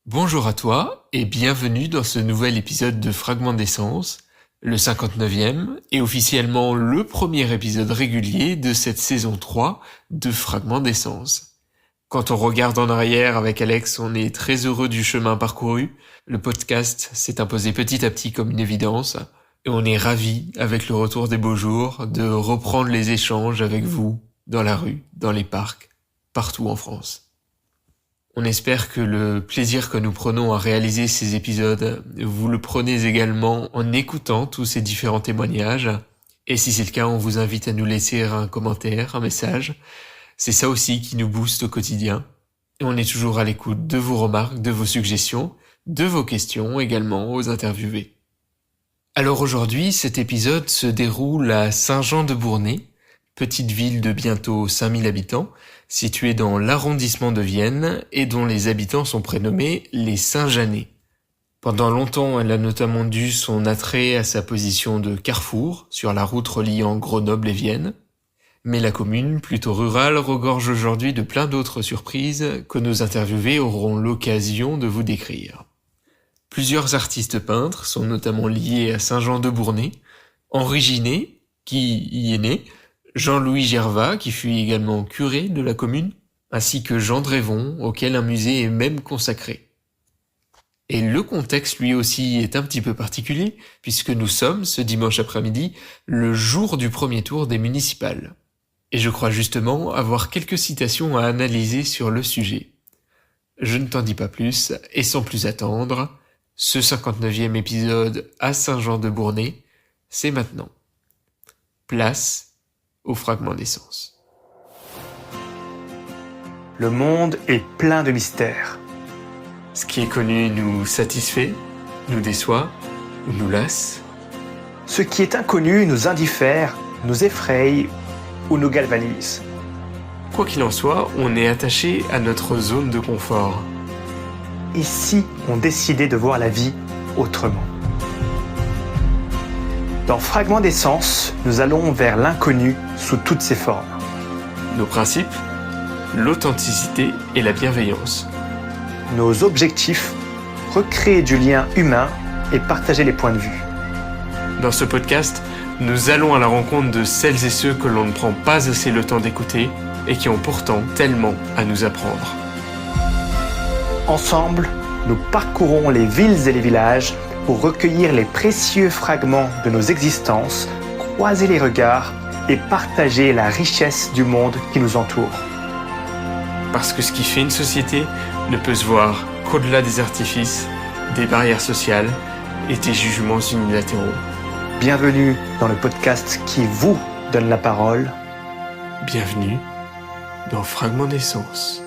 Bonjour à toi et bienvenue dans ce nouvel épisode de Fragments d'essence, le 59e et officiellement le premier épisode régulier de cette saison 3 de Fragments d'essence. Quand on regarde en arrière avec Alex, on est très heureux du chemin parcouru. Le podcast s'est imposé petit à petit comme une évidence et on est ravis avec le retour des beaux jours de reprendre les échanges avec vous dans la rue, dans les parcs, partout en France. On espère que le plaisir que nous prenons à réaliser ces épisodes, vous le prenez également en écoutant tous ces différents témoignages. Et si c'est le cas, on vous invite à nous laisser un commentaire, un message. C'est ça aussi qui nous booste au quotidien. Et on est toujours à l'écoute de vos remarques, de vos suggestions, de vos questions également aux interviewés. Alors aujourd'hui, cet épisode se déroule à Saint-Jean-de-Bournay, petite ville de bientôt 5000 habitants, située dans l'arrondissement de Vienne et dont les habitants sont prénommés les Saint-Jeannais. Pendant longtemps, elle a notamment dû son attrait à sa position de carrefour sur la route reliant Grenoble et Vienne. Mais la commune, plutôt rurale, regorge aujourd'hui de plein d'autres surprises que nos interviewés auront l'occasion de vous décrire. Plusieurs artistes peintres sont notamment liés à Saint-Jean-de-Bournay, Henri Ginet, qui y est né, Jean-Louis Gervat, qui fut également curé de la commune, ainsi que Jean Drévon, auquel un musée est même consacré. Et le contexte lui aussi est un petit peu particulier, puisque nous sommes, ce dimanche après-midi, le jour du premier tour des municipales. Et je crois justement avoir quelques citations à analyser sur le sujet. Je ne t'en dis pas plus, et sans plus attendre, ce 59e épisode à Saint-Jean-de-Bournay, c'est maintenant. Place au fragment d'essence. Le monde est plein de mystères. Ce qui est connu nous satisfait, nous déçoit ou nous lasse. Ce qui est inconnu nous indiffère, nous effraie ou nous galvanise. Quoi qu'il en soit, on est attaché à notre zone de confort. Et si on décidait de voir la vie autrement ? Dans Fragments d'essence, nous allons vers l'inconnu sous toutes ses formes. Nos principes, l'authenticité et la bienveillance. Nos objectifs, recréer du lien humain et partager les points de vue. Dans ce podcast, nous allons à la rencontre de celles et ceux que l'on ne prend pas assez le temps d'écouter et qui ont pourtant tellement à nous apprendre. Ensemble, nous parcourons les villes et les villages pour recueillir les précieux fragments de nos existences, croiser les regards et partager la richesse du monde qui nous entoure. Parce que ce qui fait une société ne peut se voir qu'au-delà des artifices, des barrières sociales et des jugements unilatéraux. Bienvenue dans le podcast qui vous donne la parole. Bienvenue dans Fragments d'essence.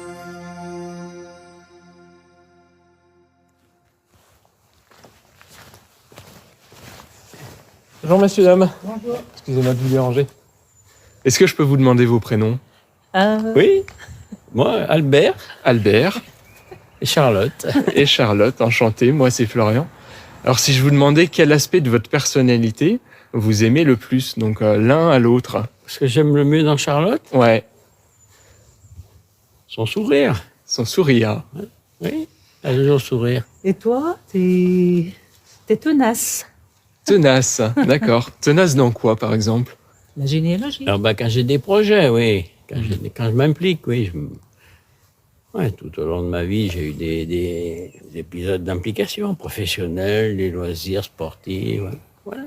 Bonjour messieurs, dames. Bonjour. Excusez-moi de vous déranger. Est-ce que je peux vous demander vos prénoms ? Oui, moi, Albert Albert et Charlotte. et Charlotte, enchanté, moi c'est Florian. Alors si je vous demandais quel aspect de votre personnalité vous aimez le plus, donc l'un à l'autre. Ce que j'aime le mieux dans Charlotte, Ouais, son sourire. son sourire. Oui, elle a toujours sourire. Et toi, t'es tenace. Tenace, d'accord. Tenace dans quoi par exemple ? La généalogie. Alors, quand j'ai des projets, oui. Quand je m'implique, oui. Ouais, tout au long de ma vie, j'ai eu des épisodes d'implication professionnelle, des loisirs sportifs. Ouais. Voilà.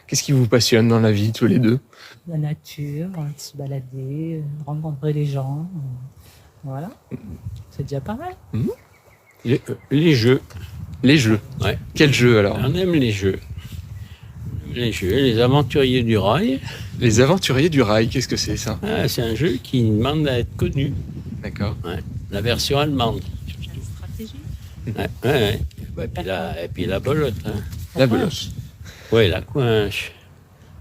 Qu'est-ce qui vous passionne dans la vie tous les deux ? La nature, se balader, rencontrer les gens. Voilà. C'est déjà pas mal. Les jeux. Les jeux. Ouais. Quel jeu alors ? On aime les jeux. Les aventuriers du rail. Les aventuriers du rail, qu'est-ce que c'est ça ? Ah, c'est un jeu qui demande à être connu. D'accord. Ouais. La version allemande. Stratégie. Ouais. Et puis la belote. Hein. La belote. Oui, la coinche.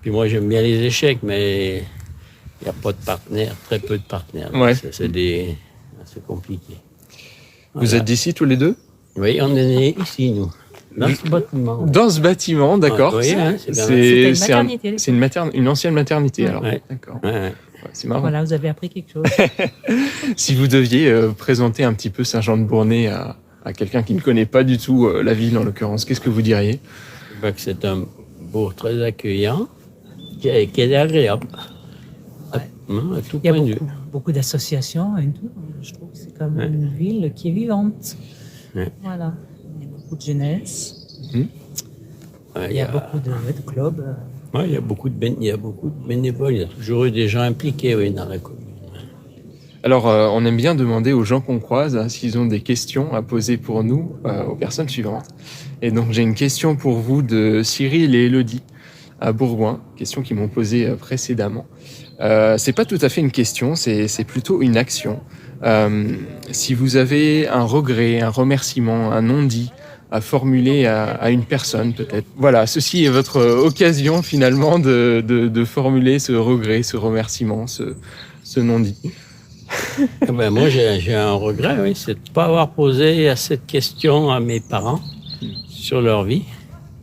Puis moi, j'aime bien les échecs, mais il n'y a pas de partenaires, très peu de partenaires. Ouais. C'est compliqué. Vous Voilà. êtes d'ici tous les deux ? Oui, on est nés ici, nous. Dans ce bâtiment. Dans ce bâtiment, d'accord. Oui, hein, c'est bien. C'est une ancienne maternité alors. Ouais. D'accord. Ouais. Ouais, c'est marrant. Voilà, vous avez appris quelque chose. Si vous deviez présenter un petit peu Saint-Jean-de-Bournay à quelqu'un qui ne connaît pas du tout la ville en l'occurrence, qu'est-ce que vous diriez? Que c'est un bourg très accueillant, qui est agréable. À tout Il y a point de vue. beaucoup d'associations et tout. Je trouve que c'est comme une ville qui est vivante. Ouais. Voilà. Il y a beaucoup de jeunesse. Ouais, Il y a beaucoup de clubs. il y a beaucoup de bénévoles. Il y a toujours eu des gens impliqués dans la commune. Alors, on aime bien demander aux gens qu'on croise s'ils ont des questions à poser pour nous, aux personnes suivantes. Et donc, j'ai une question pour vous de Cyril et Élodie à Bourgoin, question qu'ils m'ont posée précédemment. C'est pas tout à fait une question, c'est plutôt une action. Si vous avez un regret, un remerciement, un non-dit à formuler à une personne peut-être. Voilà, ceci est votre occasion finalement de formuler ce regret, ce remerciement, ce non-dit. Moi, j'ai un regret, oui, c'est de ne pas avoir posé cette question à mes parents sur leur vie.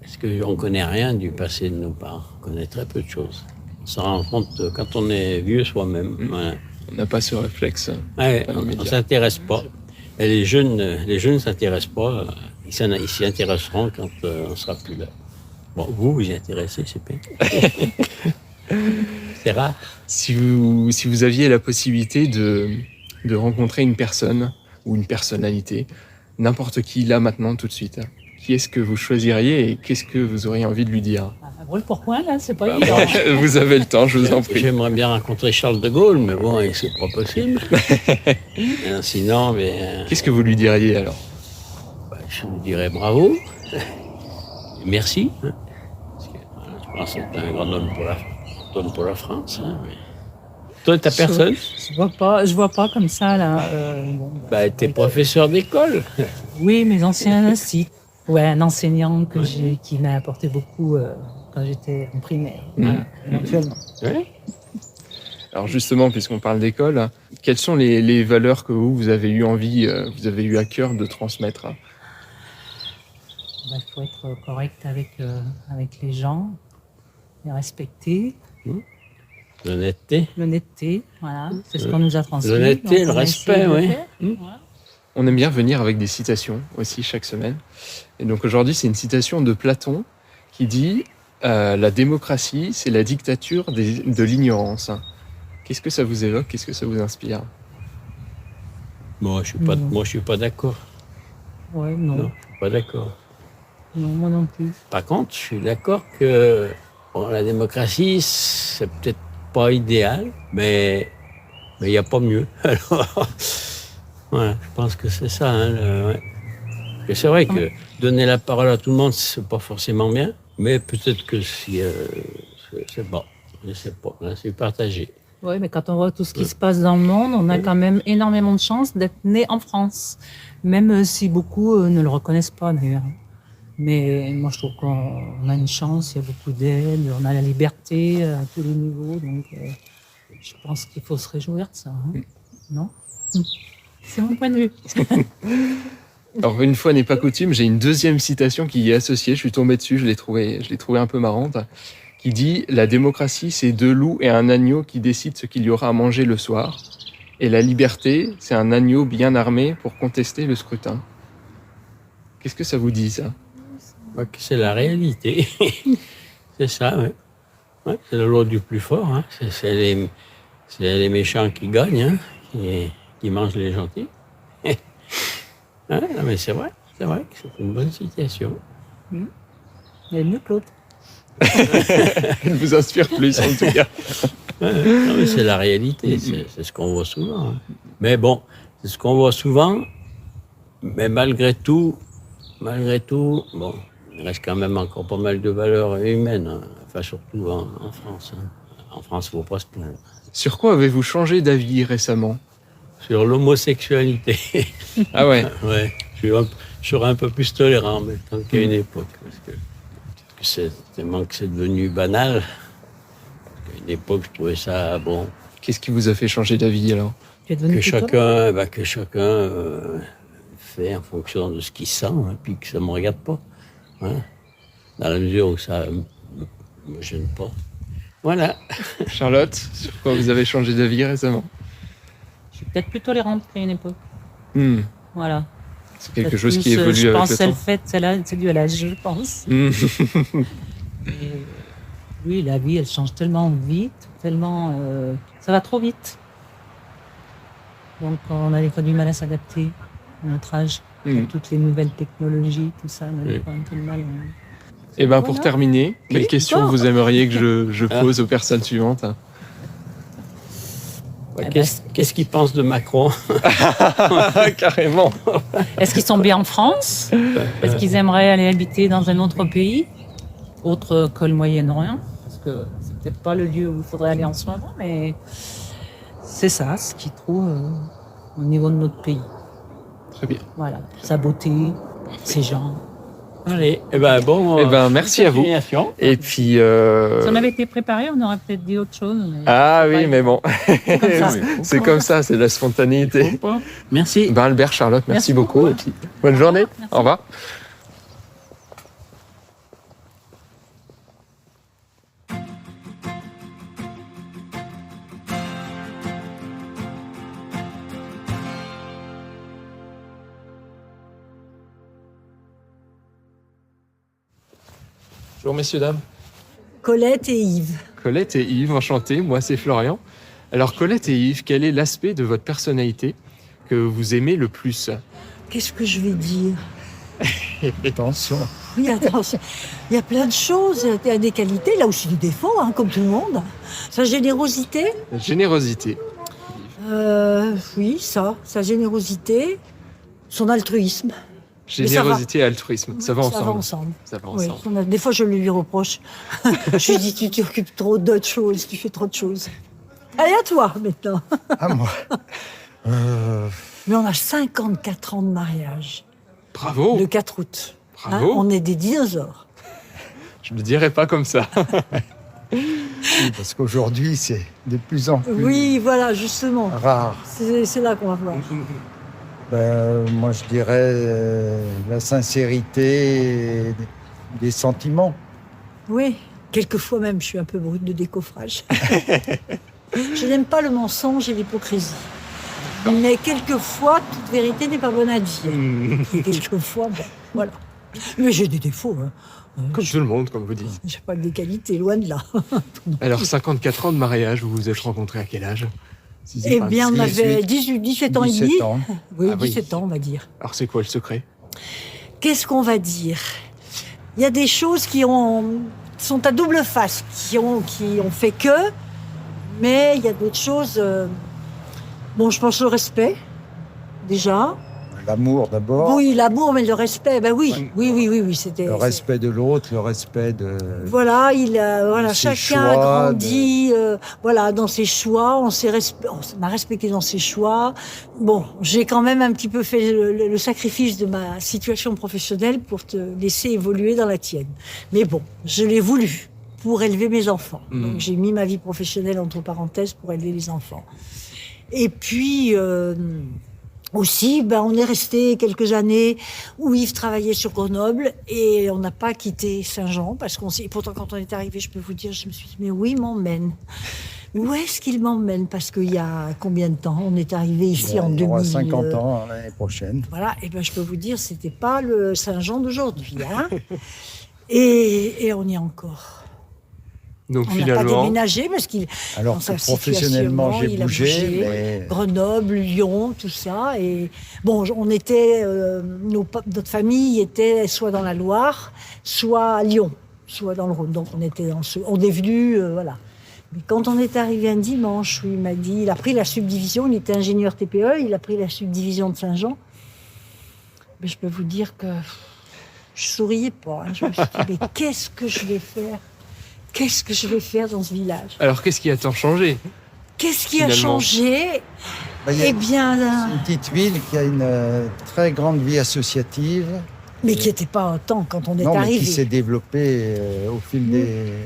Parce qu'on ne connaît rien du passé de nos parents. On connaît très peu de choses. On s'en rend compte quand on est vieux soi-même. Voilà. On n'a pas ce réflexe. Ouais, on ne s'intéresse pas. Et les jeunes ne s'intéressent pas. Ils s'y intéresseront quand on ne sera plus là. Bon, vous y intéressez, c'est bien. C'est rare. Si vous aviez la possibilité de rencontrer une personne ou une personnalité, n'importe qui, là, maintenant, tout de suite, qui est-ce que vous choisiriez et qu'est-ce que vous auriez envie de lui dire? Brûle pour point, là, c'est pas évident. Vous avez le temps, je vous en prie. J'aimerais bien rencontrer Charles de Gaulle, mais bon, c'est pas possible. Sinon, Qu'est-ce que vous lui diriez alors? Je lui dirais bravo, merci. Parce que, je pense que c'est un grand homme pour la France. Toi, t'as personne? Je vois pas comme ça, là. T'es professeur d'école. Oui, mes anciens sites. Ouais, un enseignant qui m'a apporté beaucoup quand j'étais en primaire, éventuellement. Ouais. Alors justement, puisqu'on parle d'école, quelles sont les valeurs que vous avez eu envie, vous avez eu à cœur de transmettre? Il faut être correct avec les gens, les respecter. L'honnêteté, voilà, c'est ce qu'on nous a transmis. L'honnêteté, le respect, oui. Voilà. On aime bien venir avec des citations aussi chaque semaine. Et donc aujourd'hui, c'est une citation de Platon qui dit la démocratie, c'est la dictature de l'ignorance. Qu'est-ce que ça vous évoque? Qu'est-ce que ça vous inspire? Moi, je suis pas d'accord. Ouais, non. Non, je suis pas d'accord. Non, moi non plus. Par contre, je suis d'accord que la démocratie, c'est peut-être pas idéal, mais il n'y a pas mieux. Alors, voilà, je pense que c'est ça. Et c'est vrai que donner la parole à tout le monde, c'est pas forcément bien, mais peut-être que si c'est bon, je sais pas, là, c'est partagé. Oui, mais quand on voit tout ce qui se passe dans le monde, on a quand même énormément de chance d'être né en France, même si beaucoup ne le reconnaissent pas d'ailleurs. Mais moi, je trouve qu'on a une chance, il y a beaucoup d'aide, on a la liberté à tous les niveaux, donc je pense qu'il faut se réjouir de ça. Non? C'est mon point de vue. Alors une fois n'est pas coutume, j'ai une deuxième citation qui y est associée, je suis tombé dessus, je l'ai trouvée un peu marrante, qui dit « La démocratie, c'est 2 loups et un agneau qui décident ce qu'il y aura à manger le soir. Et la liberté, c'est un agneau bien armé pour contester le scrutin. » Qu'est-ce que ça vous dit, ça? C'est la réalité. C'est ça, oui. Ouais, c'est la loi du plus fort. Hein. C'est les méchants qui gagnent, qui mangent les gentils. Non, mais c'est vrai que c'est une bonne citation. Il est mieux que l'autre. Elle vous inspire plus, en tout cas. Non, mais c'est la réalité, c'est ce qu'on voit souvent. Hein. Mais bon, c'est ce qu'on voit souvent, mais malgré tout, bon, il reste quand même encore pas mal de valeurs humaines, hein. Enfin surtout en France. Hein. En France, il ne faut pas se plaindre. Sur quoi avez-vous changé d'avis récemment? Sur l'homosexualité. Ah ouais? Ouais, je serais un peu plus tolérant maintenant qu'à une époque, parce que c'est tellement que c'est devenu banal. À une époque, je trouvais ça bon. Qu'est-ce qui vous a fait changer d'avis alors? Que chacun fait en fonction de ce qu'il sent, hein, puis que ça ne me regarde pas. Hein, dans la mesure où ça ne me gêne pas. Voilà. Charlotte, sur quoi vous avez changé d'avis récemment? Je suis peut-être plus tolérante qu'à une époque. Voilà. C'est quelque chose qui Plus, évolue je avec pense le que c'est le temps. fait, c'est dû à l'âge, je pense. Mm. Et, oui, la vie, elle change tellement vite, tellement, ça va trop vite. Donc, on a des fois du mal à s'adapter à notre âge. Mm. À toutes les nouvelles technologies, tout ça, on a des Oui. fois un peu de mal. Et ben pour Voilà. terminer, quelle Oui, question bon. vous aimeriez que je pose aux personnes suivantes? ben, Qu'est-ce qu'ils pensent de Macron? Carrément. Est-ce qu'ils sont bien en France? Est-ce qu'ils aimeraient aller habiter dans un autre pays, autre que le Moyen-Orient? Parce que c'est peut-être pas le lieu où il faudrait aller en ce moment, mais c'est ça, ce qu'ils trouvent au niveau de notre pays. Très bien. Voilà, sa beauté, ses gens. Allez, bon. Merci à vous. continuation. Et puis. Si on avait été préparé, on aurait peut-être dit autre chose. Mais Ah c'est pas oui, mais bon. C'est comme ça. C'est comme ça, c'est la spontanéité. Merci. Ben Albert, Charlotte, merci Merci beaucoup. beaucoup. Et puis, bonne journée. Merci. Au revoir. Bonjour messieurs, dames. Colette et Yves. Colette et Yves, enchantés. Moi, c'est Florian. Alors, Colette et Yves, quel est l'aspect de votre personnalité que vous aimez le plus? Qu'est-ce que je vais dire? Attention. Oui, attention. Il y a plein de choses. Il y a des qualités, là aussi des défauts, hein, comme tout le monde. Sa générosité, La générosité. oui, sa générosité, son altruisme. Générosité et altruisme. Ça va Ça va ensemble. ensemble. Ça va Oui, ensemble. des fois, je le lui reproche. Je lui dis, tu t'occupes trop d'autres choses, tu fais trop de choses. Allez, à toi, maintenant. Ah, moi Mais on a 54 ans de mariage, Bravo. le 4 août. Bravo. On est des dinosaures. Je ne le dirais pas comme ça. oui, parce qu'aujourd'hui, c'est de plus en plus Oui, voilà, justement. rare. C'est là qu'on va voir. Moi, je dirais la sincérité et des sentiments. Oui, quelquefois même, je suis un peu brute de décoffrage. Je n'aime pas le mensonge et l'hypocrisie. Mais quelquefois, toute vérité n'est pas bonne à dire. Et quelquefois, bon, voilà. Mais j'ai des défauts. Hein. Comme tout le monde, comme vous dites. J'ai pas que des qualités, loin de là. Alors, 54 ans de mariage, vous vous êtes rencontrés à quel âge? Eh bien, on avait 17 ans et demi. 17 ans. Oui, Ah oui. 17 ans, on va dire. Alors, c'est quoi le secret? Qu'est-ce qu'on va dire? Il y a des choses qui sont à double face, qui ont fait que, mais il y a d'autres choses. Bon, je pense le respect, déjà. L'amour d'abord, Oui, l'amour, mais le respect, ben oui, oui, c'était. le respect de l'autre, le respect de... Voilà, ses chacun a choix, grandi, voilà, dans ses choix. On m'a respecté dans ses choix. Bon, j'ai quand même un petit peu fait le sacrifice de ma situation professionnelle pour te laisser évoluer dans la tienne. Mais bon, je l'ai voulu pour élever mes enfants. Donc j'ai mis ma vie professionnelle entre parenthèses pour élever les enfants. Et puis aussi, on est resté quelques années où Yves travaillait sur Grenoble et on n'a pas quitté Saint-Jean parce pourtant quand on est arrivé, je peux vous dire, je me suis dit, mais où il m'emmène? Où est-ce qu'il m'emmène? Parce qu'il y a combien de temps? On est arrivé ici en Il y aura 2000. 50 ans l'année prochaine. Voilà, et je peux vous dire, c'était pas le Saint-Jean d'aujourd'hui, hein. Et on y est encore. Donc, On n'a pas finalement, déménagé parce qu'il Alors dans sa que professionnellement, situation, j'ai il a bougé, mais Grenoble, Lyon, tout ça. Et bon, on était, notre famille était soit dans la Loire, soit à Lyon, soit dans le Rhône. Donc on est venu, voilà. Mais quand on est arrivé un dimanche, où il m'a dit, il a pris la subdivision, il était ingénieur TPE, il a pris la subdivision de Saint-Jean. Mais je peux vous dire que je souriais pas. Hein. Je me suis dit, mais qu'est-ce que je vais faire? Qu'est-ce que je vais faire dans ce village? alors qu'est-ce qui a tant changé? Qu'est-ce qui a Finalement. changé? il y a Eh bien, une petite ville qui a une très grande vie associative, mais qui n'était pas autant quand on est non, mais arrivé. qui s'est développée au fil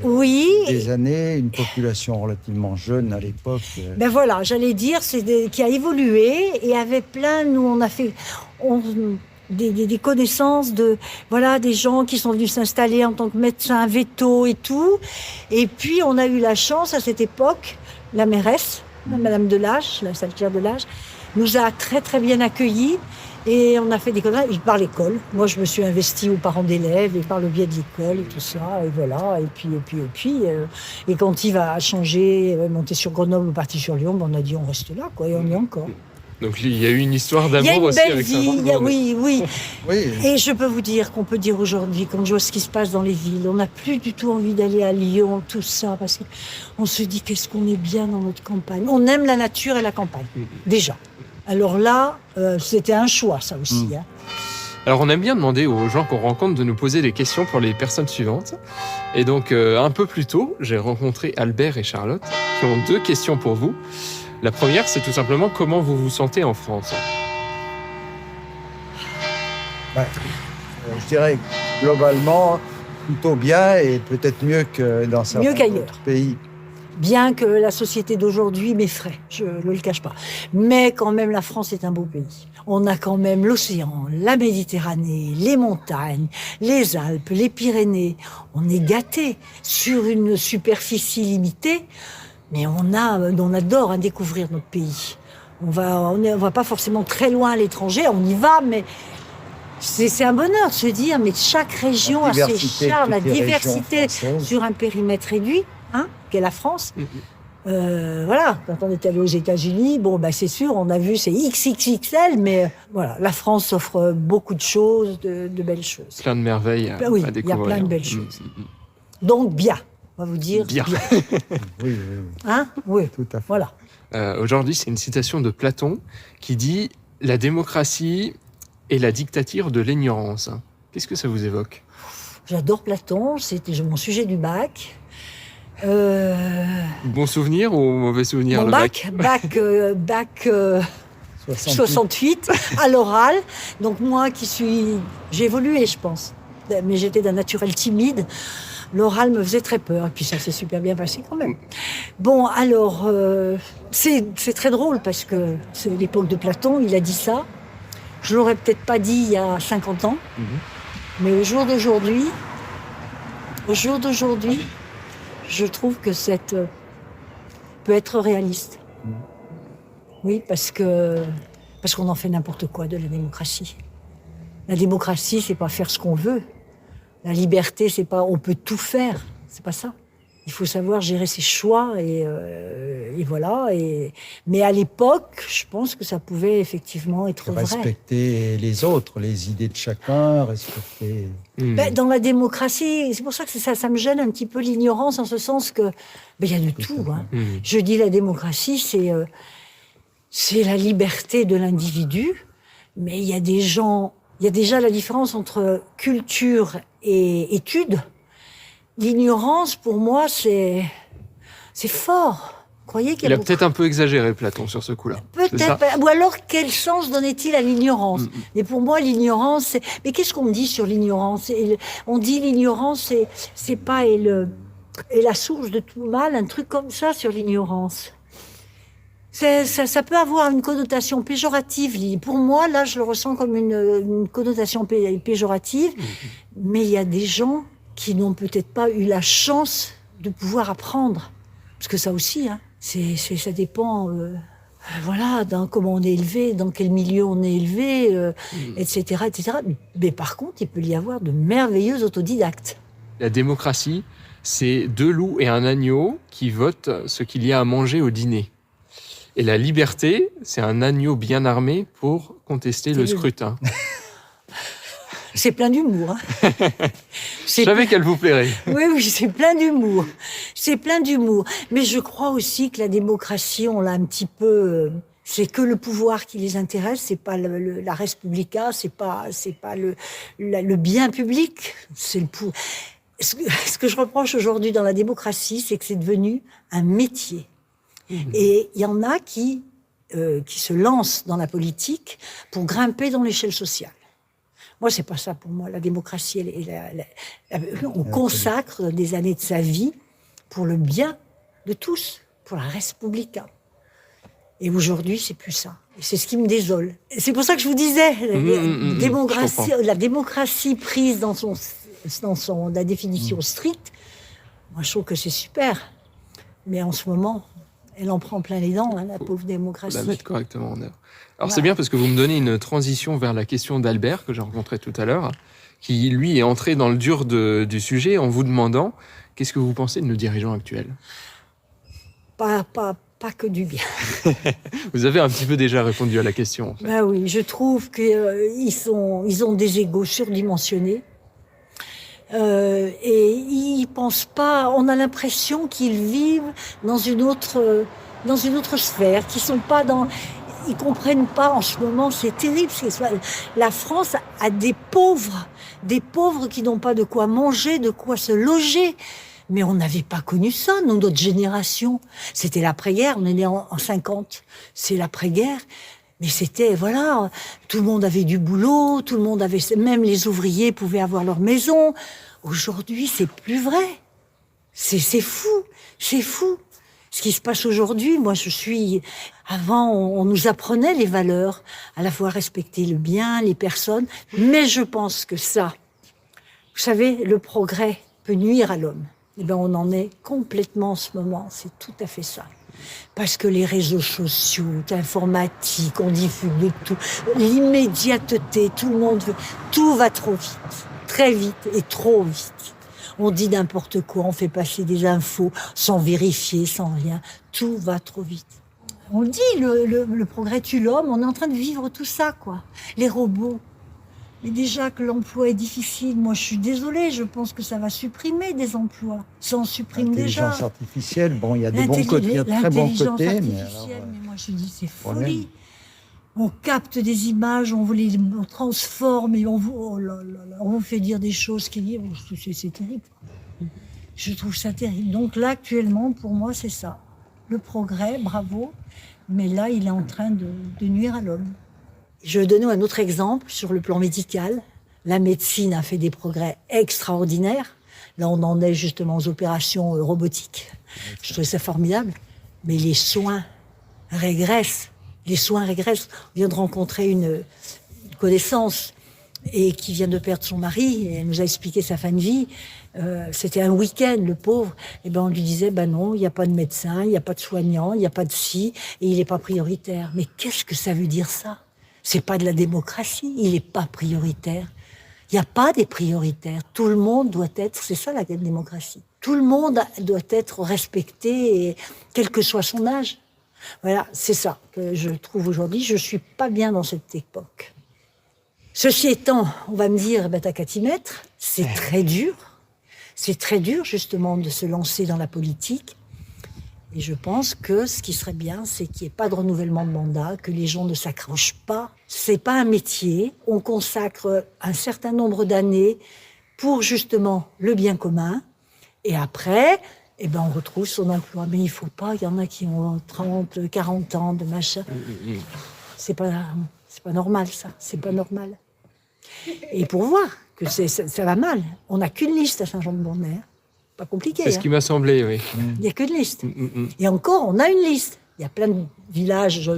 Oui, des années, une population relativement jeune à l'époque. ben voilà, j'allais dire, qui a évolué et avait plein, nous on a fait des connaissances des gens qui sont venus s'installer en tant que médecins véto et tout. Et puis on a eu la chance à cette époque, la mairesse, Madame Delage, la saltière Delage, nous a très très bien accueillis Et on a fait des conneries par l'école. Moi, je me suis investie aux parents d'élèves et par le biais de l'école et tout ça. Et voilà. Et quand Yves a changé, monté sur Grenoble ou parti sur Lyon, on a dit on reste là, quoi. Et on y est encore. Donc il y a eu une histoire d'amour Il y a une aussi belle avec vie. Saint-Fargeau. Oui. Oui, Et je peux vous dire qu'on peut dire aujourd'hui, quand je vois ce qui se passe dans les villes, on n'a plus du tout envie d'aller à Lyon, tout ça, parce qu'on se dit qu'est-ce qu'on est bien dans notre campagne. On aime la nature et la campagne, déjà. Alors là, c'était un choix, ça aussi. Hein. Alors on aime bien demander aux gens qu'on rencontre de nous poser des questions pour les personnes suivantes. Et donc un peu plus tôt, j'ai rencontré Albert et Charlotte qui ont 2 questions pour vous. La première, c'est tout simplement comment vous vous sentez en France. je dirais globalement plutôt bien et peut-être mieux que dans certains qu'ailleurs. autres pays. Bien que la société d'aujourd'hui m'effraie, je ne le cache pas. Mais quand même, la France est un beau pays. On a quand même l'océan, la Méditerranée, les montagnes, les Alpes, les Pyrénées. On est gâtés sur une superficie limitée, mais on adore découvrir notre pays. On va pas forcément très loin à l'étranger, on y va, mais c'est un bonheur de se dire, mais chaque région a ses charmes, la diversité sur un périmètre réduit, qu'est la France. Voilà, quand on est allé aux États-Unis, c'est sûr, on a vu, c'est XXXL, mais voilà, la France offre beaucoup de choses, de belles choses. Plein de merveilles à découvrir. Il y a plein de belles choses. Donc bien, on va vous dire bien. Oui. Oui, Tout à fait. voilà. Aujourd'hui, c'est une citation de Platon qui dit « La démocratie est la dictature de l'ignorance ». Qu'est-ce que ça vous évoque? J'adore Platon, c'était mon sujet du bac. Bon souvenir ou mauvais souvenir, Mon le bac 68 à l'oral. Donc moi j'ai évolué, je pense, mais j'étais d'un naturel timide. L'oral me faisait très peur, et puis ça s'est super bien passé quand même. Bon, alors, c'est très drôle, parce que c'est l'époque de Platon, il a dit ça. Je l'aurais peut-être pas dit il y a 50 ans, mais au jour d'aujourd'hui, je trouve que peut être réaliste. Oui, parce qu'on en fait n'importe quoi de la démocratie. La démocratie, c'est pas faire ce qu'on veut. La liberté, c'est pas on peut tout faire. C'est pas ça. Il faut savoir gérer ses choix et voilà. Mais à l'époque, je pense que ça pouvait effectivement être vrai. Respecter les autres, les idées de chacun, respecter... Dans la démocratie, c'est pour ça que ça me gêne un petit peu l'ignorance, en ce sens que il y a de tout. Hein. Je dis la démocratie, c'est la liberté de l'individu, mais il y a déjà la différence entre culture et études. L'ignorance, pour moi, c'est fort. Croyez qu'il Il a peut-être un peu exagéré, Platon, sur ce coup-là. Peut-être. Ou alors, quel sens donnait-il à l'ignorance? Et pour moi, l'ignorance, c'est... Mais qu'est-ce qu'on dit sur l'ignorance? On dit l'ignorance, c'est pas est la source de tout mal, un truc comme ça sur l'ignorance. Ça peut avoir une connotation péjorative. Pour moi, là, je le ressens comme une connotation péjorative. Mais il y a des gens qui n'ont peut-être pas eu la chance de pouvoir apprendre. Parce que ça aussi, ça dépend, dans comment on est élevé, dans quel milieu on est élevé, etc., etc. Mais par contre, il peut y avoir de merveilleux autodidactes. La démocratie, c'est 2 loups et un agneau qui votent ce qu'il y a à manger au dîner. Et la liberté, c'est un agneau bien armé pour contester le scrutin. C'est plein d'humour. Je savais qu'elle vous plairait. Oui, c'est plein d'humour. C'est plein d'humour. Mais je crois aussi que la démocratie, on l'a un petit peu... c'est que le pouvoir qui les intéresse, c'est pas la res publica, c'est pas le bien public, c'est le pouvoir. Ce que je reproche aujourd'hui dans la démocratie, c'est que c'est devenu un métier. Et il y en a qui se lancent dans la politique pour grimper dans l'échelle sociale. Moi, c'est pas ça pour moi. La démocratie, on consacre des années de sa vie pour le bien de tous, pour la res publica. Et aujourd'hui, c'est plus ça. Et c'est ce qui me désole. Et c'est pour ça que je vous disais, la démocratie prise dans la définition stricte, moi, je trouve que c'est super. Mais en ce moment, Elle en prend plein les dents, hein, la pauvre Faut démocratie. la mettre correctement en œuvre. Alors Ouais. c'est bien parce que vous me donnez une transition vers la question d'Albert, que j'ai rencontré tout à l'heure, qui lui est entré dans le dur du sujet en vous demandant qu'est-ce que vous pensez de nos dirigeants actuels. Pas que du bien. Vous avez un petit peu déjà répondu à la question. En fait. Ben oui, je trouve qu'ils ont des égos surdimensionnés. Et ils pensent pas. On a l'impression qu'ils vivent dans une autre sphère, qu'ils sont pas dans. Ils comprennent pas en ce moment. C'est terrible. La France a des pauvres qui n'ont pas de quoi manger, de quoi se loger. Mais on n'avait pas connu ça, nous, notre génération. C'était l'après-guerre. On est né en 50. C'est l'après-guerre. Mais c'était, voilà, tout le monde avait du boulot, tout le monde avait, même les ouvriers pouvaient avoir leur maison. Aujourd'hui, c'est plus vrai. C'est fou. C'est fou. Ce qui se passe aujourd'hui, moi, avant, on nous apprenait les valeurs, à la fois respecter le bien, les personnes. Mais je pense que ça, vous savez, le progrès peut nuire à l'homme. Eh ben, on en est complètement en ce moment. C'est tout à fait ça. Parce que les réseaux sociaux, l'informatique, on diffuse de tout, l'immédiateté, tout le monde veut, tout va trop vite, très vite et trop vite. On dit n'importe quoi, on fait passer des infos sans vérifier, sans rien, tout va trop vite. On dit le progrès tue l'homme, on est en train de vivre tout ça, quoi. Les robots. Mais déjà que l'emploi est difficile, moi je suis désolée, je pense que ça va supprimer des emplois. Ça en supprime déjà. L'intelligence artificielle, bon, il y a des bons côtés, il y a de très bons côtés, mais alors, mais moi je dis c'est problème. folie. On capte des images, on les transforme et oh là là là, on vous fait dire des choses qui c'est terrible. Je trouve ça terrible. Donc là actuellement pour moi c'est ça. Le progrès, bravo, mais là il est en train de nuire à l'homme. Je vais donner un autre exemple sur le plan médical. La médecine a fait des progrès extraordinaires. Là, on en est justement aux opérations robotiques. Je trouve ça formidable. Mais les soins régressent. Les soins régressent. On vient de rencontrer une connaissance et qui vient de perdre son mari. Et elle nous a expliqué sa fin de vie. C'était un week-end, le pauvre. Et ben on lui disait, non, il n'y a pas de médecin, il n'y a pas de soignant, il n'y a pas de ci, et il n'est pas prioritaire. Mais qu'est-ce que ça veut dire ça ? C'est pas de la démocratie, il n'est pas prioritaire. Il n'y a pas des prioritaires. Tout le monde doit être, c'est ça la démocratie. Tout le monde doit être respecté, et, quel que soit son âge. Voilà, c'est ça que je trouve aujourd'hui. Je suis pas bien dans cette époque. Ceci étant, on va me dire, t'as qu'à t'y mettre. C'est très dur. C'est très dur, justement, de se lancer dans la politique. Et je pense que ce qui serait bien, c'est qu'il n'y ait pas de renouvellement de mandat, que les gens ne s'accrochent pas. C'est pas un métier. On consacre un certain nombre d'années pour justement le bien commun. Et après, on retrouve son emploi. Mais il faut pas. Il y en a qui ont 30, 40 ans de machin. C'est pas normal, ça. C'est pas normal. Et pour voir que ça va mal, on n'a qu'une liste à Saint-Jean-de-Bornay. Pas compliqué. C'est ce qui m'a semblé, oui. Il n'y a qu'une liste. Et encore, on a une liste. Il y a plein de villages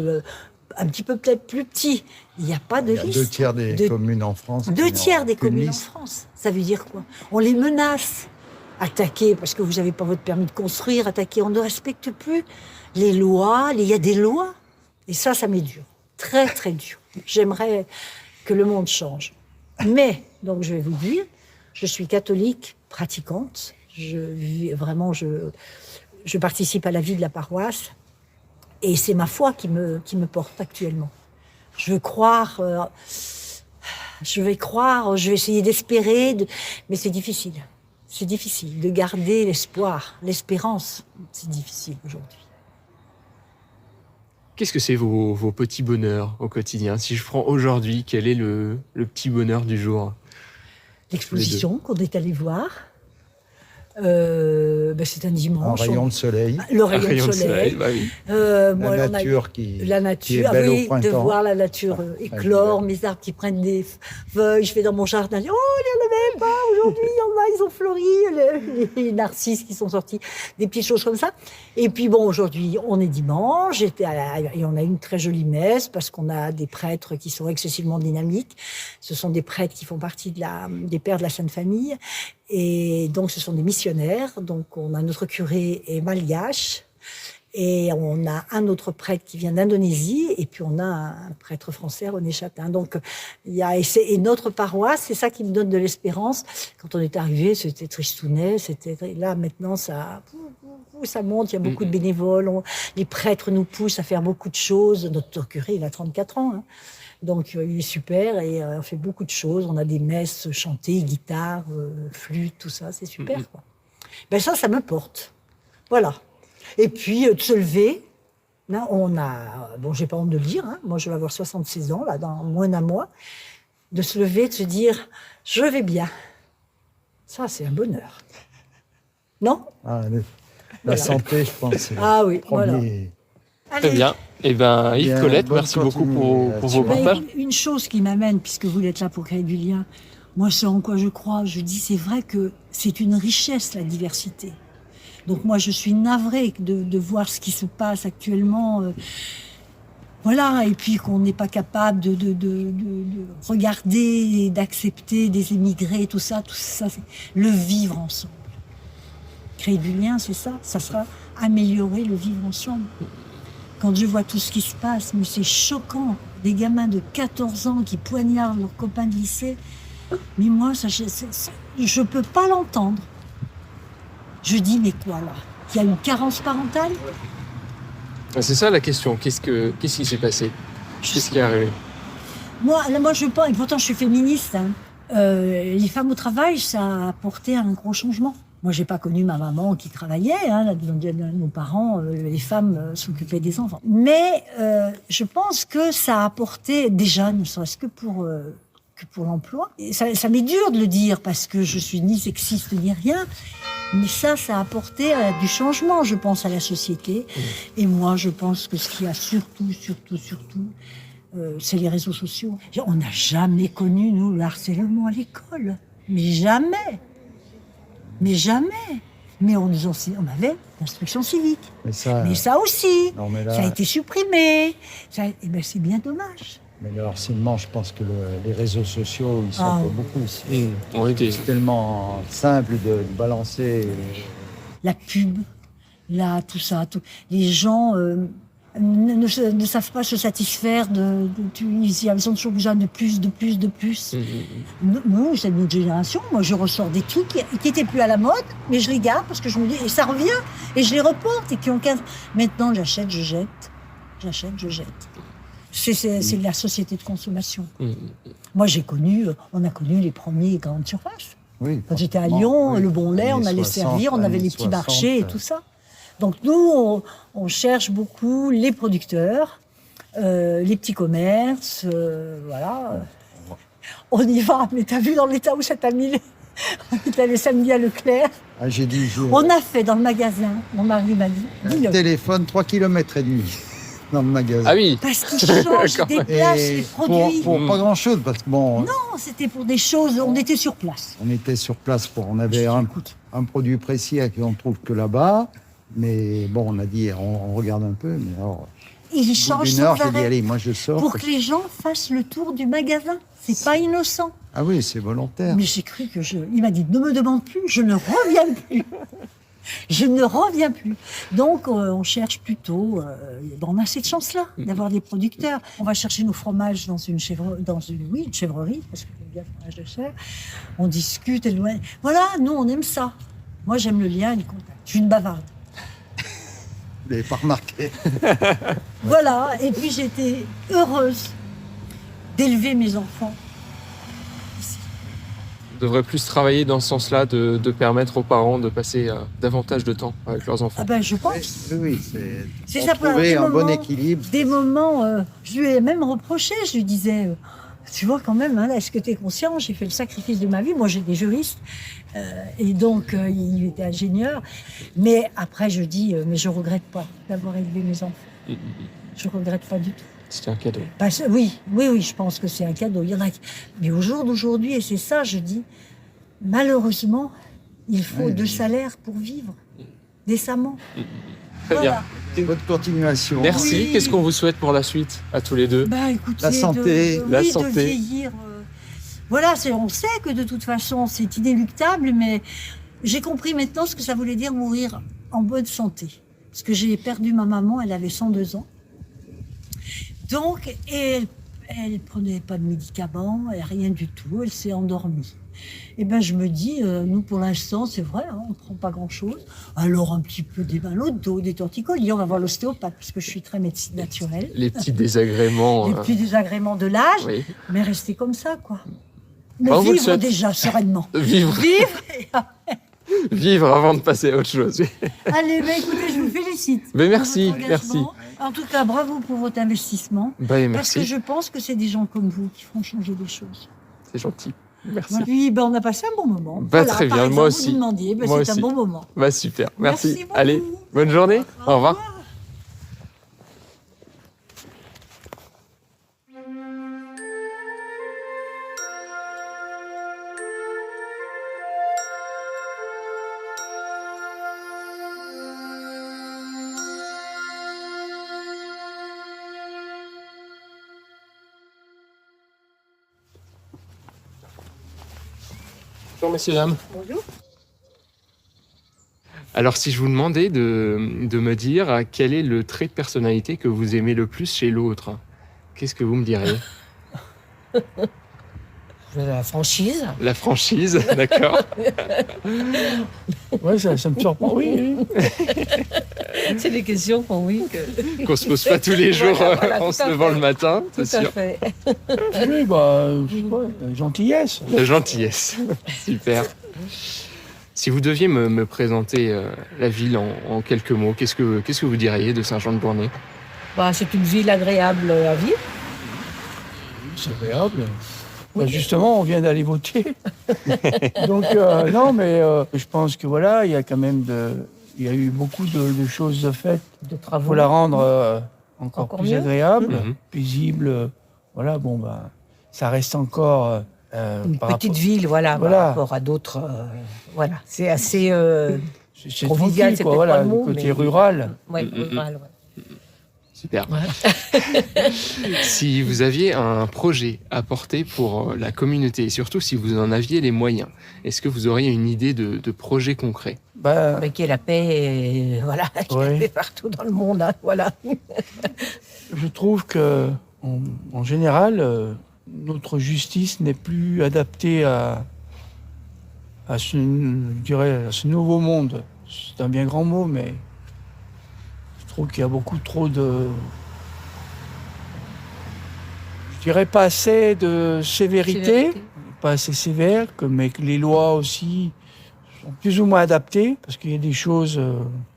un petit peu peut-être plus petits. Il n'y a pas de liste. Il y a 2 tiers des communes en France. 2 tiers des communes en liste. France. Ça veut dire quoi ? On les menace. Attaquer parce que vous n'avez pas votre permis de construire. Attaquer, on ne respecte plus les lois. Il y a des lois. Et ça m'est dur. Très, très dur. J'aimerais que le monde change. Mais, donc je vais vous dire, je suis catholique pratiquante. Je participe à la vie de la paroisse et c'est ma foi qui me porte actuellement. Je vais croire, je vais essayer d'espérer, mais c'est difficile. C'est difficile de garder l'espoir, l'espérance. C'est difficile aujourd'hui. Qu'est-ce que c'est vos petits bonheurs au quotidien ? Si je prends aujourd'hui, quel est le petit bonheur du jour ? L'exposition qu'on est allé voir. C'est un dimanche. Un rayon de soleil. Le rayon de soleil. Bah oui. La nature qui est belle au printemps. De voir la nature éclore, mes arbres qui prennent des feuilles. Je vais dans mon jardin, il y en avait pas aujourd'hui, il y en a, ils ont fleuri, les narcisses qui sont sortis, des petites choses comme ça. Et puis aujourd'hui, on est dimanche, et on a une très jolie messe parce qu'on a des prêtres qui sont excessivement dynamiques. Ce sont des prêtres qui font partie des pères de la Sainte Famille. Et donc, ce sont des missionnaires. Donc, on a notre curé est malgache. Et on a un autre prêtre qui vient d'Indonésie, et puis on a un prêtre français, René Chatin. Donc, et notre paroisse, c'est ça qui me donne de l'espérance. Quand on est arrivé, c'était tristounet, là, maintenant, ça monte, il y a beaucoup de bénévoles, les prêtres nous poussent à faire beaucoup de choses. Notre curé, il a 34 ans, hein. Donc, il est super, et on fait beaucoup de choses. On a des messes chantées, guitare, flûte, tout ça, c'est super, quoi. Ben ça me porte. Voilà. Et puis, de se lever, là, j'ai pas honte de le dire, hein, moi je vais avoir 66 ans, là, dans moins d'un mois, de se lever, de se dire, je vais bien. Ça, c'est un bonheur. Non? La santé, je pense, c'est oui, voilà. Très bien. Eh bien, Yves, Colette, merci beaucoup pour vos partages. Une chose qui m'amène, puisque vous êtes là pour créer du lien, moi, ce en quoi je crois, je dis, c'est vrai que c'est une richesse, la diversité. Donc moi, je suis navrée de voir ce qui se passe actuellement. Voilà, et puis qu'on n'est pas capable de regarder et d'accepter des émigrés, tout ça, c'est le vivre ensemble. Créer du lien, c'est ça. Ça sera améliorer le vivre ensemble. Quand je vois tout ce qui se passe, mais c'est choquant. Des gamins de 14 ans qui poignardent leurs copains de lycée. Mais moi, je peux pas l'entendre. Je dis, mais quoi là? Il y a une carence parentale? C'est ça la question. Qu'est-ce qui s'est passé? Qu'est-ce qui est arrivé? Moi, je pense, et pourtant je suis féministe, hein. Les femmes au travail, ça a apporté un gros changement. Moi, j'ai pas connu ma maman qui travaillait, hein. Nos parents, les femmes s'occupaient des enfants. Mais je pense que ça a apporté, déjà, ne serait-ce que pour l'emploi. Et ça m'est dur de le dire, parce que je suis ni sexiste ni rien. Mais ça a apporté du changement, je pense, à la société. Et moi, je pense que ce qu'il y a surtout, c'est les réseaux sociaux. On n'a jamais connu, nous, le harcèlement à l'école. Mais jamais. Mais on avait l'instruction civique. Mais ça aussi, ça a été supprimé. Et ben, c'est bien dommage. Mais le harcèlement, je pense que les réseaux sociaux, ils sont pour beaucoup. C'est tellement simple de balancer. La pub, tout ça. Les gens ne savent pas se satisfaire ils ont toujours besoin de plus. Nous, c'est notre génération. Moi, je ressors des trucs qui étaient plus à la mode, mais je les garde parce que je me dis, et ça revient, et je les reporte, et qui ont 15. Maintenant, j'achète, je jette. C'est de la société de consommation. Moi, on a connu les premiers grandes surfaces. Oui, quand j'étais à Lyon, le Bon Lait, on allait servir, on avait les petits marchés et tout ça. Donc nous, on cherche beaucoup les producteurs, les petits commerces, voilà. On y va, mais t'as vu dans l'état où ça t'a mis? On est allé samedi à Leclerc. J'ai dit, on a fait dans le magasin, mon mari m'a dit, dis-le. Téléphone, 3,5 km dans le magasin. Ah oui. Parce qu'ils changent des places, les produits. Pour pas grand-chose, parce que bon... Non, c'était pour des choses, on était sur place. On était sur place, on avait un produit précis qu'on trouve que là-bas, mais bon, on a dit, on regarde un peu, mais alors... Ils changent sans j'ai dit, allez, moi je sors. Pour que les gens fassent le tour du magasin. C'est pas innocent. Ah oui, c'est volontaire. Mais j'ai cru il m'a dit, ne me demande plus, je ne reviens plus. Je ne reviens plus. Donc, on cherche plutôt... on a cette chance-là, d'avoir des producteurs. On va chercher nos fromages dans une chèvrerie, parce que j'aime bien le fromage de chèvre. On discute. Voilà, nous, on aime ça. Moi, j'aime le lien et le contact. Je suis une bavarde. Vous l'avez pas remarqué. Voilà, et puis j'étais heureuse d'élever mes enfants. On devrait plus travailler dans ce sens-là, de permettre aux parents de passer davantage de temps avec leurs enfants. Ah ben, je pense. Oui, c'est ça, trouver un bon équilibre. Des moments, je lui ai même reproché, je lui disais, tu vois quand même, hein, est-ce que tu es conscient, j'ai fait le sacrifice de ma vie, moi j'ai des juristes, et donc il était ingénieur, mais après je dis, mais je regrette pas d'avoir élevé mes enfants. Je regrette pas du tout. C'est un cadeau. Oui, je pense que c'est un cadeau. Il y en a mais au jour d'aujourd'hui, et c'est ça, je dis, malheureusement, il faut 2 salaires pour vivre décemment. Très bien. Bonne continuation. Merci. Oui. Qu'est-ce qu'on vous souhaite pour la suite, à tous les deux? Écoutez, la santé. de vieillir. Voilà, on sait que de toute façon, c'est inéluctable, mais j'ai compris maintenant ce que ça voulait dire mourir en bonne santé. Parce que j'ai perdu ma maman, elle avait 102 ans. Donc, et elle prenait pas de médicaments, rien du tout, elle s'est endormie. Et ben je me dis, nous pour l'instant, c'est vrai, hein, on ne prend pas grand-chose. Alors un petit peu des ballons d'eau, des torticolis, on va voir l'ostéopathe, parce que je suis très médecine naturelle. Les petits désagréments. Les petits désagréments de l'âge, Oui. mais rester comme ça, quoi. Mais Bon, vous le vivre souhaite. déjà, sereinement. Vivre. Vivre avant de passer à autre chose. Allez, ben écoutez, je vous félicite. Mais pour merci, votre engagement. En tout cas, bravo pour votre investissement. Parce Merci, que je pense que c'est des gens comme vous qui feront changer les choses. c'est gentil. Merci. Et puis, ben, on a passé un bon moment. Très bien, par exemple, moi vous aussi. nous demandiez, ben, Moi c'est un aussi. bon moment. Super, merci. Merci beaucoup. Allez, bonne journée. Au revoir. Bonjour messieurs, dames. Bonjour. Alors si je vous demandais de me dire quel est le trait de personnalité que vous aimez le plus chez l'autre, qu'est-ce que vous me diriez? La franchise. La franchise, d'accord. Ouais, ça me surprend, oui. C'est des questions qu'on Qu'on se pose pas tous les jours Voilà, en tout se à levant fait. le matin, Tout c'est à sûr. fait. Oui, bah, je sais pas, gentillesse. La gentillesse, super. Si vous deviez me présenter la ville en quelques mots, qu'est-ce que vous diriez de Saint-Jean-de-Bournay? Bah, c'est une ville agréable à vivre. C'est agréable. Bah, justement, on vient d'aller voter. Donc, non, mais je pense que voilà, il y a quand même il y a eu beaucoup de choses de faites. De Il travaux. faut la rendre encore plus mieux. agréable, Mhm. paisible. Voilà, bon, bah, ça reste encore. Une par petite rapport- ville, voilà, Voilà. par rapport à d'autres. Voilà, c'est assez. C'est convivial, tranquille, c'est quoi, peut-être voilà, pas le mot, côté mais- rural. Ouais, Mhm. rural, ouais. Super. Si vous aviez un projet à porter pour la communauté, et surtout si vous en aviez les moyens, est-ce que vous auriez une idée de projet concret? Bah, Mais qu'il y ait la paix, et, voilà, qu'il y ait Ouais. la paix partout dans le monde, hein, voilà. je trouve que, en général, notre justice n'est plus adaptée à ce, je dirais, à ce nouveau monde. C'est un bien grand mot, mais je trouve qu'il y a beaucoup trop de... Je dirais pas assez de sévérité, pas assez sévère, mais que les lois aussi sont plus ou moins adaptées, parce qu'il y a des choses,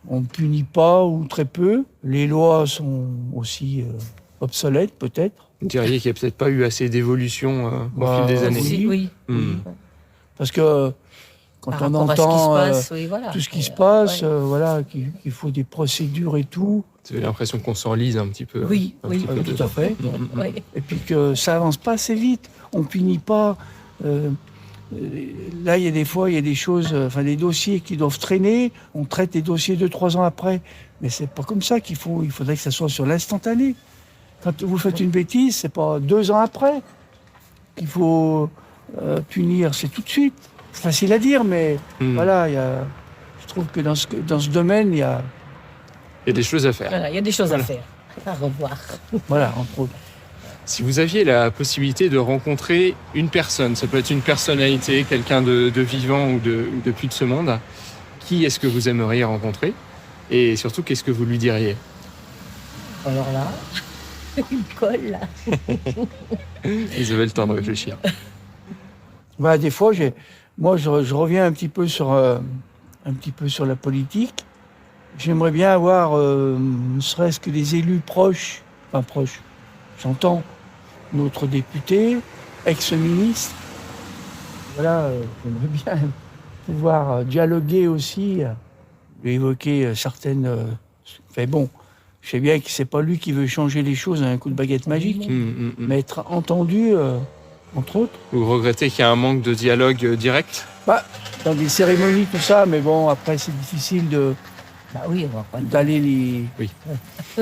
on ne punit pas ou très peu. Les lois sont aussi obsolètes, peut-être. Vous diriez qu'il n'y a peut-être pas eu assez d'évolution au Bah, fil des années. Aussi, oui. Hmm. Parce que quand Par on rapport à ce qui se entend passe, oui, voilà. tout ce qui se passe, ouais. voilà, qu'il faut des procédures et tout, Vous avez l'impression qu'on s'enlise un petit peu. Oui, un oui. petit peu tout dedans. à fait. Oui. Et puis que ça avance pas assez vite. On punit pas. Là, il y a des fois, il y a des choses, des dossiers qui doivent traîner. On traite les dossiers 2-3 ans après. Mais c'est pas comme ça qu'il faut. Il faudrait que ça soit sur l'instantané. Quand vous faites une bêtise, c'est pas 2 ans après qu'il faut punir. C'est tout de suite. C'est facile à dire, mais Hmm. voilà, je trouve que dans ce domaine, il y a, Il y a des choses à faire. Voilà, il y a des choses Voilà. à faire, à revoir. voilà, entre autres. Si vous aviez la possibilité de rencontrer une personne, ça peut être une personnalité, quelqu'un de vivant ou de plus de ce monde, qui est-ce que vous aimeriez rencontrer? Et surtout, qu'est-ce que vous lui diriez? Alors là, il me colle, là. Ils avaient le temps de réfléchir. Bah, des fois, je reviens un petit peu sur la politique. J'aimerais bien avoir, ne serait-ce que des élus proches, enfin proches, j'entends, notre député, ex-ministre. Voilà, j'aimerais bien pouvoir dialoguer aussi, évoquer certaines... Enfin bon, je sais bien que c'est pas lui qui veut changer les choses à un coup de baguette magique, mais être entendu, entre autres. Vous regrettez qu'il y a un manque de dialogue direct? Dans des cérémonies, tout ça, mais bon, après, c'est difficile Bah oui, on va pas d'aller Oui.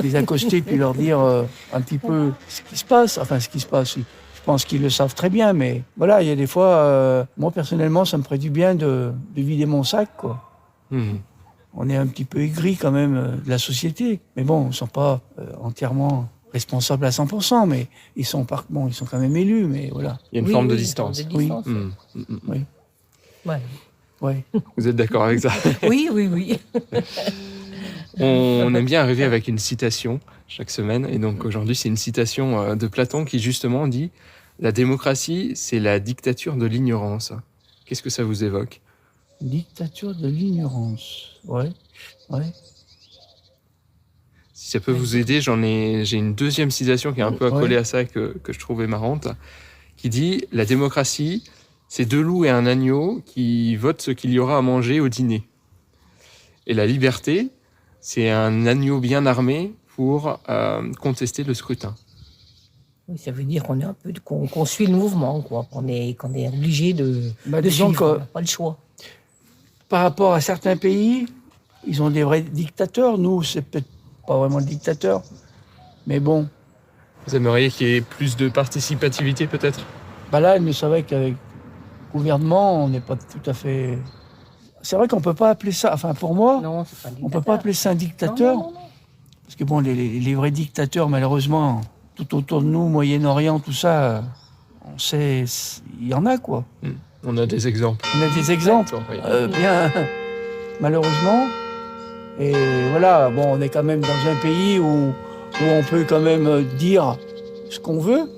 les accoster puis leur dire un petit peu ce qui se passe. Enfin, ce qui se passe, je pense qu'ils le savent très bien, mais voilà, il y a des fois, moi, personnellement, ça me ferait du bien de vider mon sac, quoi. Hmm. on est un petit peu aigri quand même de la société. Mais bon, ils ne sont pas entièrement responsables à 100%, mais ils sont quand même élus, mais voilà. Il y a une forme de distance. Oui. Ouais. Ouais. Vous êtes d'accord avec ça? Oui, oui, oui. On aime bien arriver avec une citation chaque semaine. Et donc aujourd'hui, c'est une citation de Platon qui justement dit « La démocratie, c'est la dictature de l'ignorance ». Qu'est-ce que ça vous évoque? Dictature de l'ignorance. Ouais. Si ça peut vous aider, j'ai une deuxième citation qui est un peu accolée à ça que je trouvais marrante, qui dit « La démocratie, c'est 2 loups et un agneau qui votent ce qu'il y aura à manger au dîner. Et la liberté, c'est un agneau bien armé pour contester le scrutin. » Oui, ça veut dire qu'on suit le mouvement, quoi. Qu'on est obligé de disons suivre. que- On n'a pas le choix. Par rapport à certains pays, ils ont des vrais dictateurs. Nous, c'est peut-être pas vraiment le dictateur. Mais bon, Vous aimeriez qu'il y ait plus de participativité peut-être? là, mais c'est vrai qu'avec le gouvernement, on n'est pas tout à fait... C'est vrai qu'on peut pas appeler ça... Enfin, pour moi, Non, c'est pas un on dictateur. peut pas appeler ça un dictateur. Non. Parce que bon, les vrais dictateurs, malheureusement, tout autour de nous, Moyen-Orient, tout ça, on sait, il y en a, quoi. On a des exemples. On a des exemples, Oui. bien, malheureusement. Et voilà, bon, on est quand même dans un pays où on peut quand même dire ce qu'on veut,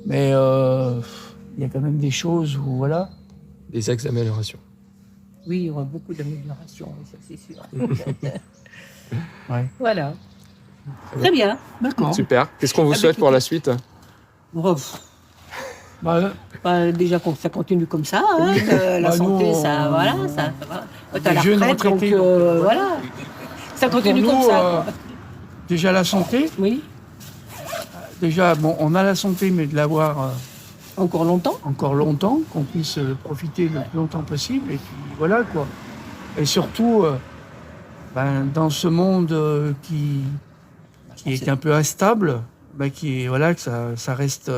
mais il y a quand même des choses où, voilà. Des axes d'amélioration. Oui, il y aura beaucoup d'améliorations, ça c'est sûr. Ouais. Voilà. Très bien. D'accord. Super. Qu'est-ce qu'on vous souhaite pour la suite? Bon, déjà que ça continue comme ça, hein, que la Bah, santé, nous, ça, voilà, ça va. T'as la jeunes retraite, donc retraités, voilà. Ça Pour continue nous, comme ça. quoi. déjà la santé, Oui, déjà, bon, on a la santé, mais de l'avoir encore longtemps. encore longtemps, qu'on puisse profiter le plus longtemps possible, et puis voilà, quoi. Et surtout, dans ce monde qui est un peu instable, que ça reste,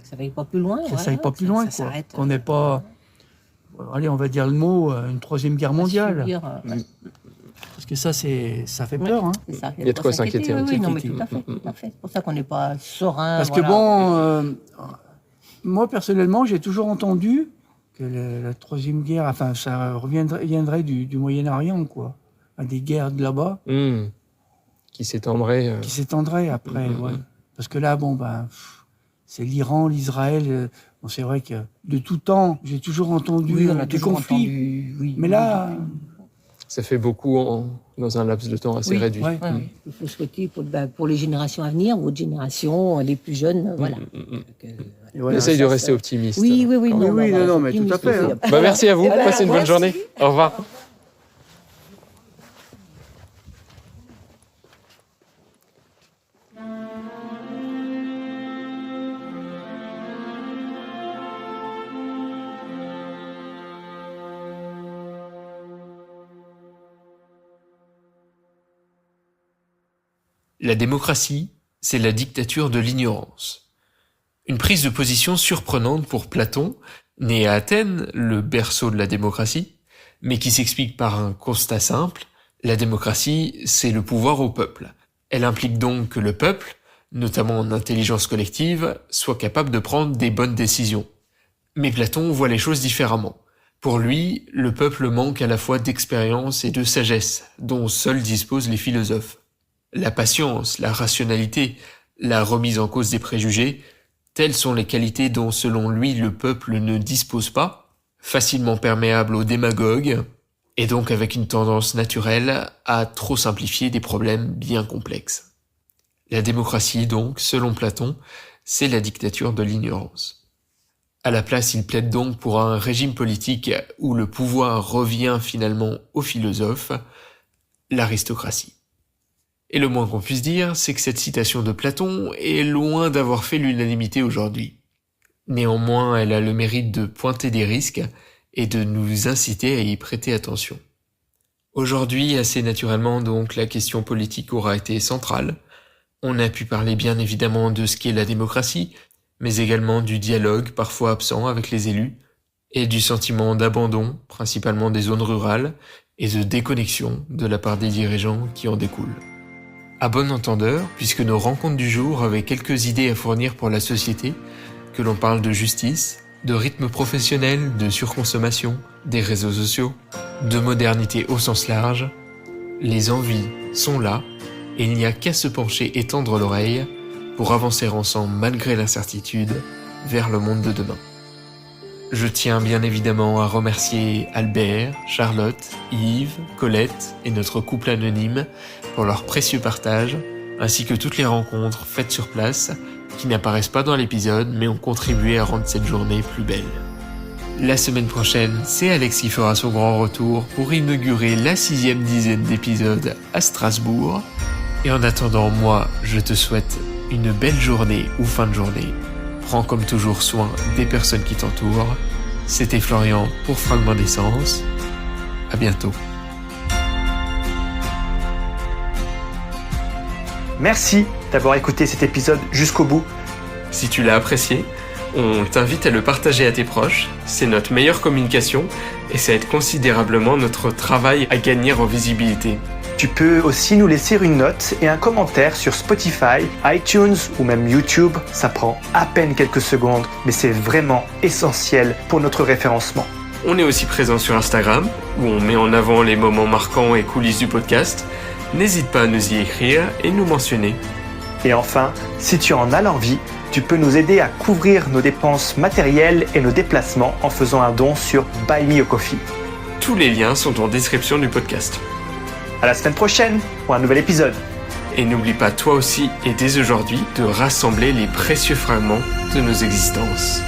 Ça va pas plus loin. que ça aille pas plus loin, ça quoi. s'arrête. Qu'on n'ait pas, allez, on va dire le mot, une 3e guerre mondiale. Subir, Parce que ça fait peur, hein. c'est ça, Il y a de quoi s'inquiéter, Oui, oui. non, mais tout à fait. C'est pour ça qu'on n'est pas serein. Parce voilà. que bon, moi personnellement, j'ai toujours entendu que la 3e guerre, enfin, ça viendrait du Moyen-Orient, quoi. Des guerres de là-bas, Qui s'étendrait. qui s'étendraient après, ouais. Parce que là, c'est l'Iran, l'Israël. Bon, c'est vrai que de tout temps, j'ai toujours entendu Oui, on a des toujours conflits. entendu, oui. Mais là, Ça fait beaucoup dans un laps de temps assez Oui, réduit. ouais. Oui. Il faut souhaiter pour les générations à venir, votre génération, les plus jeunes, voilà. et voilà. On essaye de rester optimiste. Oui. Oui, non, mais tout à fait, hein. Merci à vous. Voilà, Passez une bonne merci. journée. Au revoir. La démocratie, c'est la dictature de l'ignorance. Une prise de position surprenante pour Platon, né à Athènes, le berceau de la démocratie, mais qui s'explique par un constat simple, la démocratie, c'est le pouvoir au peuple. Elle implique donc que le peuple, notamment en intelligence collective, soit capable de prendre des bonnes décisions. Mais Platon voit les choses différemment. Pour lui, le peuple manque à la fois d'expérience et de sagesse, dont seuls disposent les philosophes. La patience, la rationalité, la remise en cause des préjugés, telles sont les qualités dont selon lui le peuple ne dispose pas, facilement perméable aux démagogues, et donc avec une tendance naturelle à trop simplifier des problèmes bien complexes. La démocratie donc, selon Platon, c'est la dictature de l'ignorance. À la place, il plaide donc pour un régime politique où le pouvoir revient finalement aux philosophes, l'aristocratie. Et le moins qu'on puisse dire, c'est que cette citation de Platon est loin d'avoir fait l'unanimité aujourd'hui. Néanmoins, elle a le mérite de pointer des risques et de nous inciter à y prêter attention. Aujourd'hui, assez naturellement donc, la question politique aura été centrale. On a pu parler bien évidemment de ce qu'est la démocratie, mais également du dialogue parfois absent avec les élus, et du sentiment d'abandon, principalement des zones rurales, et de déconnexion de la part des dirigeants qui en découlent. À bon entendeur, puisque nos rencontres du jour avaient quelques idées à fournir pour la société, que l'on parle de justice, de rythme professionnel, de surconsommation, des réseaux sociaux, de modernité au sens large, les envies sont là et il n'y a qu'à se pencher et tendre l'oreille pour avancer ensemble malgré l'incertitude vers le monde de demain. Je tiens bien évidemment à remercier Albert, Charlotte, Yves, Colette et notre couple anonyme pour leur précieux partage, ainsi que toutes les rencontres faites sur place qui n'apparaissent pas dans l'épisode mais ont contribué à rendre cette journée plus belle. La semaine prochaine, c'est Alex qui fera son grand retour pour inaugurer la 6e dizaine d'épisodes à Strasbourg. Et en attendant, moi, je te souhaite une belle journée ou fin de journée. Prends comme toujours soin des personnes qui t'entourent. C'était Florian pour Fragment d'essence. À bientôt. Merci d'avoir écouté cet épisode jusqu'au bout. Si tu l'as apprécié, on t'invite à le partager à tes proches. C'est notre meilleure communication et ça aide considérablement notre travail à gagner en visibilité. Tu peux aussi nous laisser une note et un commentaire sur Spotify, iTunes ou même YouTube. Ça prend à peine quelques secondes, mais c'est vraiment essentiel pour notre référencement. On est aussi présent sur Instagram, où on met en avant les moments marquants et coulisses du podcast. N'hésite pas à nous y écrire et nous mentionner. Et enfin, si tu en as l'envie, tu peux nous aider à couvrir nos dépenses matérielles et nos déplacements en faisant un don sur Buy Me a Coffee. Tous les liens sont en description du podcast. À la semaine prochaine pour un nouvel épisode. Et n'oublie pas toi aussi et dès aujourd'hui de rassembler les précieux fragments de nos existences.